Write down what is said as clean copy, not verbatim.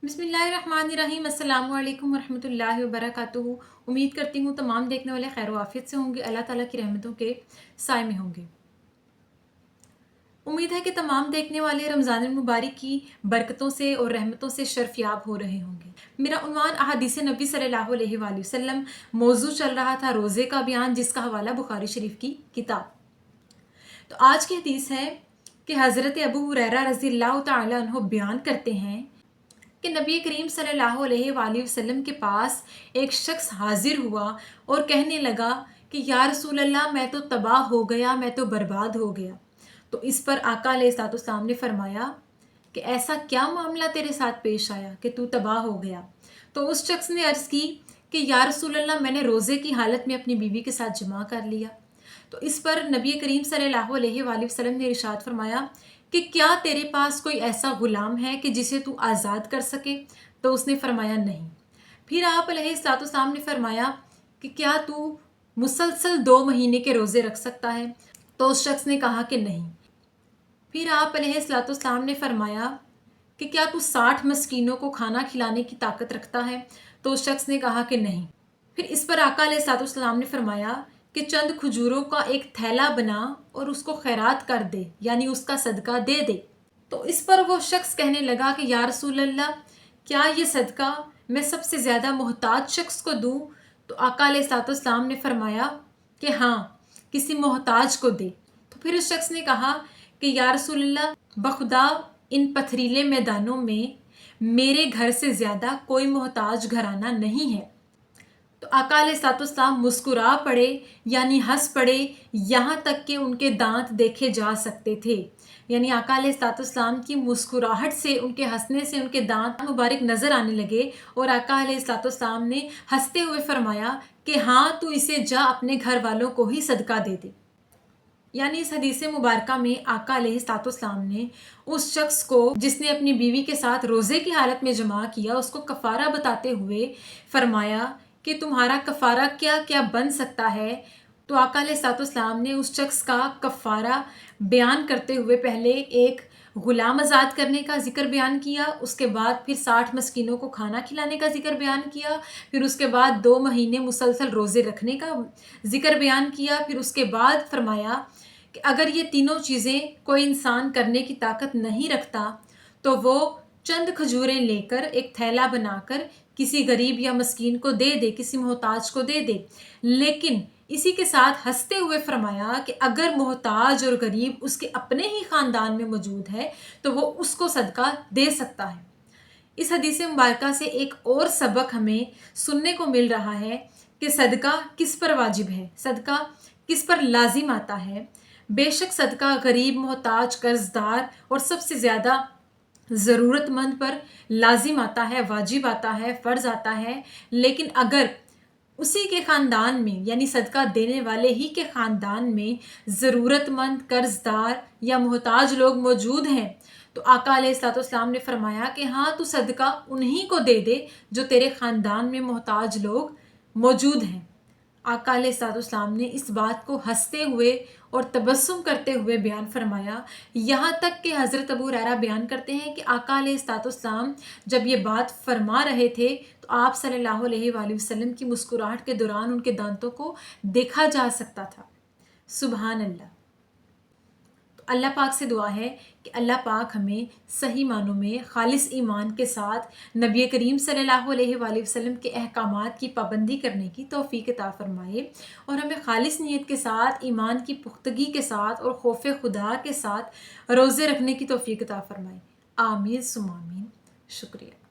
बिस्मिल्लाहिर्रहमानिर्रहीम। अस्सलामु अलैकुम वरहमतुल्लाहि वबरकातुहू। उम्मीद करती हूँ तमाम देखने वाले खैर आफियत से होंगे, अल्लाह ताला की रहमतों के साए में होंगे। उम्मीद है कि तमाम देखने वाले रमज़ान मुबारक की बरकतों से और रहमतों से शर्फयाब हो रहे होंगे। मेरा उन्वान अहादीस नबी सल्लल्लाहु अलैहि वसल्लम मौजू चल रहा था रोज़े का बयान, जिसका हवाला बुखारी शरीफ की किताब। तो आज की हदीस है कि हज़रत अबू हुरैरा रज़ियल्लाहु तआला अन्हु बयान करते हैं कि नबी करीम सल्लल्लाहु अलैहि वसल्लम के पास एक शख्स हाजिर हुआ और कहने लगा कि या रसूल अल्लाह, मैं तो तबाह हो गया, मैं तो बर्बाद हो गया। तो इस पर आका अलैहिस्सलाम ने फरमाया कि ऐसा क्या मामला तेरे साथ पेश आया कि तू तबाह हो गया। तो उस शख्स ने अर्ज़ की कि या रसूल अल्लाह, मैंने रोज़े की हालत में अपनी बीवी के साथ जमा कर लिया। तो इस पर नबी करीम सल्लल्लाहु अलैहि वसल्लम ने इरशाद फरमाया कि क्या तेरे पास कोई ऐसा गुलाम है कि जिसे तू आज़ाद कर सके। तो उसने फरमाया नहीं। फिर आप अलैहिस्सलाम ने फरमाया कि क्या तू मुसलसल 2 महीने के रोज़े रख सकता है। तो उस शख्स ने कहा कि नहीं। फिर आप अलैहिस्सलाम ने फरमाया कि क्या तू 60 मस्कीनों को खाना खिलाने की ताकत रखता है। तो उस शख्स ने कहा कि नहीं। फिर इस पर आका अलैहिस्सलाम ने फरमाया कि चंद खजूरों का एक थैला बना और उसको खैरात कर दे, यानी उसका सदका दे दे। तो इस पर वो शख्स कहने लगा कि या रसूल अल्लाह, क्या ये सदका मैं सबसे ज़्यादा मोहताज शख्स को दूँ। तो आका अलैहिस्सलाम ने फरमाया कि हाँ, किसी मोहताज को दे। तो फिर उस शख्स ने कहा कि या रसूल अल्लाह, बखुदा इन पथरीले मैदानों में मेरे घर से ज़्यादा कोई मोहताज घराना नहीं है। तो आका अलैहिस्सलाम मुस्कुरा पड़े, यानी हंस पड़े, यहाँ तक कि उनके दांत देखे जा सकते थे। यानी आका अलैहिस्सलाम की मुस्कुराहट से, उनके हंसने से उनके दांत मुबारक नज़र आने लगे। और आका अलैहिस्सलाम ने हंसते हुए फरमाया कि हाँ, तू इसे जा अपने घर वालों को ही सदका दे दे। यानी इस हदीस मुबारका में आका अलैहिस्सलाम ने उस शख्स को जिसने अपनी बीवी के साथ रोज़े की हालत में जमा किया, उसको कफ़ारा बताते हुए फरमाया कि तुम्हारा कफ़ारा क्या क्या बन सकता है। तो आका अलैहिस्सलाम ने उस शख्स का कफ़ारा बयान करते हुए पहले एक ग़ुलाम आज़ाद करने का ज़िक्र बयान किया, उसके बाद फिर 60 मस्कीनों को खाना खिलाने का ज़िक्र बयान किया, फिर उसके बाद 2 महीने मुसलसल रोज़े रखने का ज़िक्र बयान किया। फिर उसके बाद फरमाया कि अगर ये तीनों चीज़ें कोई इंसान करने की ताकत नहीं रखता तो वो चंद खजूरें लेकर एक थैला बनाकर किसी गरीब या मस्कीन को दे दे, किसी मोहताज को दे दे। लेकिन इसी के साथ हंसते हुए फरमाया कि अगर मोहताज और गरीब उसके अपने ही ख़ानदान में मौजूद है तो वो उसको सदका दे सकता है। इस हदीस मुबारका से एक और सबक हमें सुनने को मिल रहा है कि सदका किस पर वाजिब है, सदका किस पर लाजिम आता है। बेशक सदका गरीब, मोहताज, कर्जदार और सबसे ज़्यादा ज़रूरतमंद पर लाजिम आता है, वाजिब आता है, फ़र्ज़ आता है। लेकिन अगर उसी के ख़ानदान में, यानी सदका देने वाले ही के ख़ानदान में ज़रूरतमंद, कर्जदार या मोहताज लोग मौजूद हैं, तो आका अलैहिस्सलाम ने फरमाया कि हाँ, तू सदका उन्हीं को दे दे जो तेरे ख़ानदान में मोहताज लोग मौजूद हैं। आका अलैहिस्सलाम ने इस बात को हंसते हुए और तबस्सुम करते हुए बयान फरमाया। यहाँ तक कि हज़रत अबू हुरैरा बयान करते हैं कि आका अलैहिस्सलाम जब ये बात फरमा रहे थे तो आप सल्लल्लाहु अलैहि वसल्लम की मुस्कुराहट के दौरान उनके दांतों को देखा जा सकता था। सुभान अल्लाह। तो अल्लाह पाक से दुआ है कि अल्लाह पाक हमें सही मानों में खालिस ईमान के साथ नबी करीम सल्लल्लाहु अलैहि वसल्लम के अहकामात की पाबंदी करने की तौफीक अता फरमाए और हमें खालिस नीयत के साथ, ईमान की पुख्तगी के साथ और खौफ खुदा के साथ रोज़े रखने की तौफीक अता फरमाए। आमीन सुम्मा आमीन। शुक्रिया।